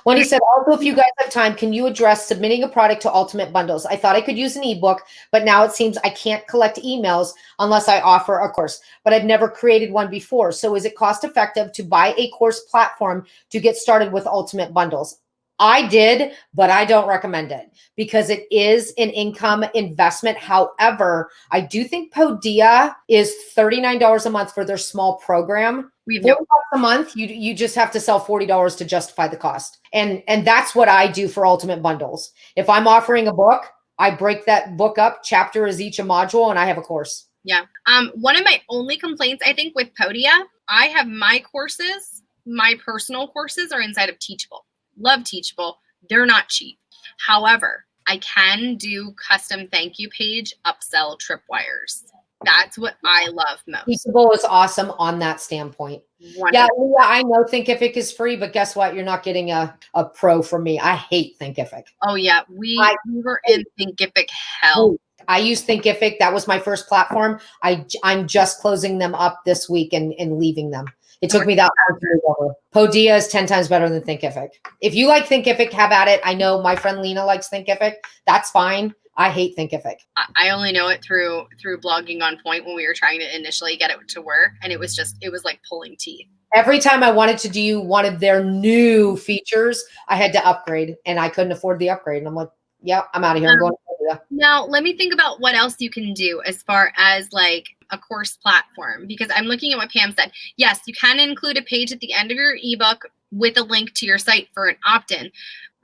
Wendy said, also, if you guys have time, can you address submitting a product to Ultimate Bundles? I thought I could use an ebook, but now it seems I can't collect emails unless I offer a course, but I've never created one before. So is it cost effective to buy a course platform to get started with Ultimate Bundles? I did, but I don't recommend it because it is an income investment. However, I do think Podia is $39 a month for their small program. $40 a month, you just have to sell $40 to justify the cost. And that's what I do for Ultimate Bundles. If I'm offering a book, I break that book up. Chapter is each a module, and I have a course. Yeah. One of my only complaints, I think, with Podia, I have my courses, my personal courses are inside of Teachable. Love Teachable. They're not cheap. However, I can do custom thank you page upsell tripwires. That's what I love most. Teachable is awesome on that standpoint. Yeah, I know Thinkific is free, but guess what? You're not getting a pro from me. I hate Thinkific. Oh yeah, we were in Thinkific hell. I use Thinkific. That was my first platform. I'm just closing them up this week and leaving them. It took me that long to move over. Podia is 10 times better than Thinkific. If you like Thinkific, have at it. I know my friend Lena likes Thinkific. That's fine. I hate Thinkific. I only know it through blogging on Point when we were trying to initially get it to work. And it was like pulling teeth. Every time I wanted to do one of their new features, I had to upgrade and I couldn't afford the upgrade. And I'm like, yeah, I'm out of here. I'm going to Podia. Now, let me think about what else you can do as far as like a course platform, because I'm looking at what Pam said. Yes, you can include a page at the end of your ebook with a link to your site for an opt-in,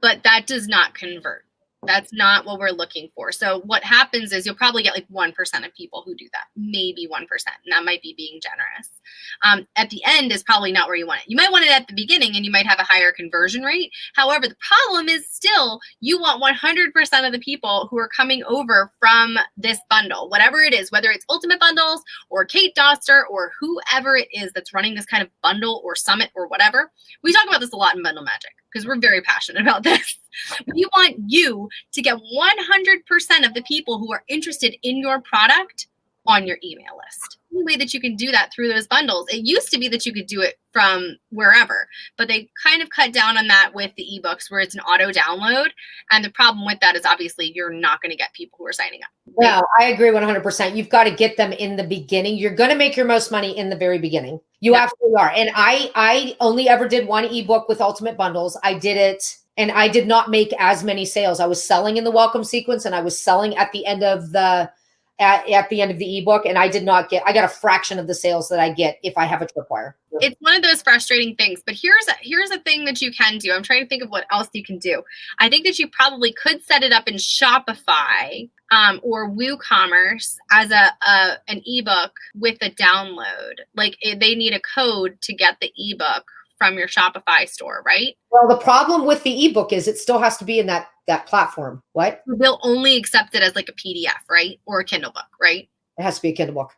but that does not convert. That's not what we're looking for. So what happens is you'll probably get like 1% of people who do that, maybe 1%. And that might be being generous. At the end is probably not where you want it. You might want it at the beginning and you might have a higher conversion rate. However, the problem is still you want 100% of the people who are coming over from this bundle, whatever it is, whether it's Ultimate Bundles or Kate Doster or whoever it is that's running this kind of bundle or summit or whatever. We talk about this a lot in Bundle Magic because we're very passionate about this. We want you to get 100% of the people who are interested in your product on your email list. The only way that you can do that through those bundles, it used to be that you could do it from wherever, but they kind of cut down on that with the ebooks where it's an auto download. And the problem with that is obviously you're not going to get people who are signing up. No, I agree 100%. You've got to get them in the beginning. You're going to make your most money in the very beginning. You absolutely are. And I only ever did one ebook with Ultimate Bundles. I did it. And I did not make as many sales. I was selling in the welcome sequence and I was selling at the end of the ebook. And I got a fraction of the sales that I get if I have a tripwire. It's one of those frustrating things, but here's a thing that you can do. I'm trying to think of what else you can do. I think that you probably could set it up in Shopify or WooCommerce as an ebook with a download. Like they need a code to get the ebook from your Shopify store, right? Well, the problem with the ebook is it still has to be in that platform. What? They'll only accept it as like a PDF, right? Or a Kindle book, right? It has to be a Kindle book.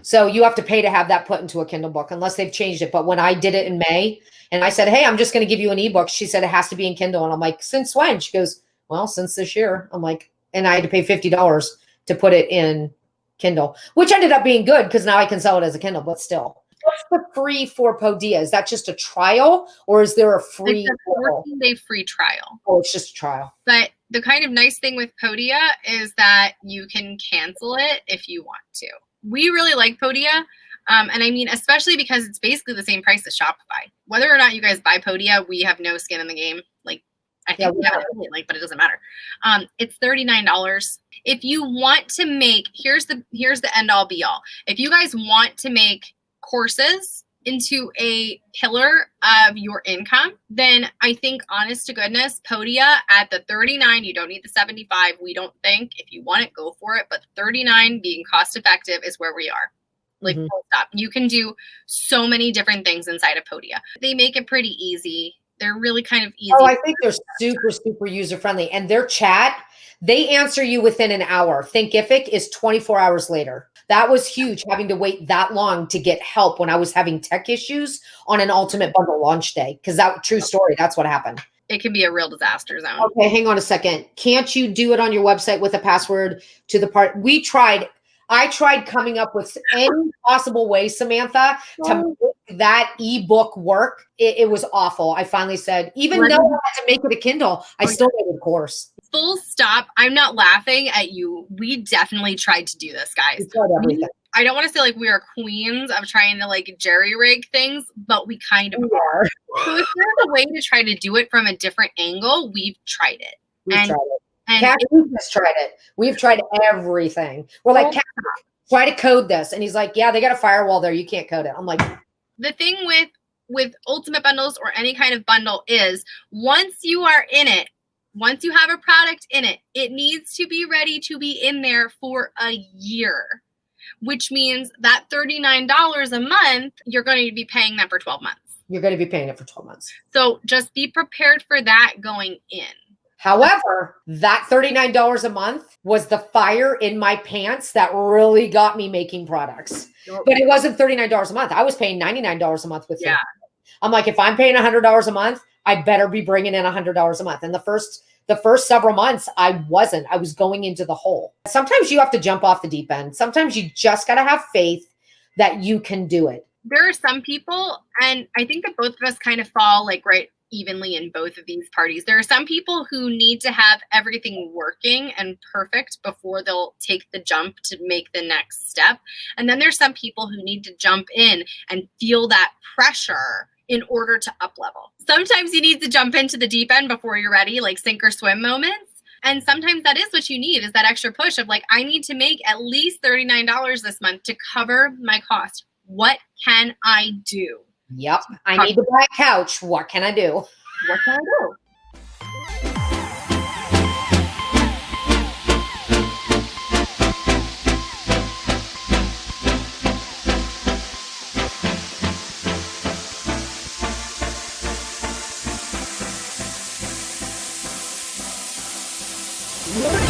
So you have to pay to have that put into a Kindle book unless they've changed it. But when I did it in May and I said, hey, I'm just going to give you an ebook. She said, it has to be in Kindle. And I'm like, since when? She goes, well, since this year. I'm like, and I had to pay $50 to put it in Kindle, which ended up being good because now I can sell it as a Kindle, but still. What's the free for Podia? Is that just a trial or is there a free? It's a 14-day free trial. Oh, it's just a trial. But the kind of nice thing with Podia is that you can cancel it if you want to. We really like Podia. And I mean, especially because it's basically the same price as Shopify. Whether or not you guys buy Podia, we have no skin in the game. Like, I think we have it, but it doesn't matter. It's $39. If you want to make, here's the end all be all. If you guys want to make courses into a pillar of your income, then I think, honest to goodness, Podia at the $39, you don't need the $75. We don't think. If you want it, go for it. But $39 being cost effective is where we are. Like, full stop. You can do so many different things inside of Podia. They make it pretty easy. They're really kind of easy. Oh, I think they're super, super user-friendly. And their chat, they answer you within an hour. Thinkific is 24 hours later. That was huge, having to wait that long to get help when I was having tech issues on an Ultimate Bundle launch day. Because that true story, that's what happened. It can be a real disaster zone. Okay, hang on a second. Can't you do it on your website with a password to the part? I tried coming up with any possible way, Samantha, to make that ebook work. It was awful. I finally said, even though I had to make it a Kindle, I still made it a course. Full stop. I'm not laughing at you. We definitely tried to do this, guys. We tried everything. I don't want to say like we are queens of trying to like jerry rig things, but we kind of are. So if there's a way to try to do it from a different angle, we've tried it. We've tried it. Cat has tried it. We've tried everything. We're like, Cat, try to code this. And he's like, yeah, they got a firewall there. You can't code it. I'm like, the thing with Ultimate Bundles or any kind of bundle is once you are in it, once you have a product in it, it needs to be ready to be in there for a year, which means that $39 a month, you're going to be paying that for 12 months. You're going to be paying it for 12 months. So just be prepared for that going in. However, that $39 a month was the fire in my pants that really got me making products. But it wasn't $39 a month. I was paying $99 a month with Thinkific. I'm like, if I'm paying $100 a month, I better be bringing in $100 a month. And the first several months, I wasn't. I was going into the hole. Sometimes you have to jump off the deep end. Sometimes you just got to have faith that you can do it. There are some people, and I think that both of us kind of fall like right evenly in both of these parties. There are some people who need to have everything working and perfect before they'll take the jump to make the next step. And then there's some people who need to jump in and feel that pressure in order to up level. Sometimes you need to jump into the deep end before you're ready, like sink or swim moments. And sometimes that is what you need, is that extra push of like, I need to make at least $39 this month to cover my cost. What can I do? Yep. I need to buy a couch. What can I do? What can I do? What?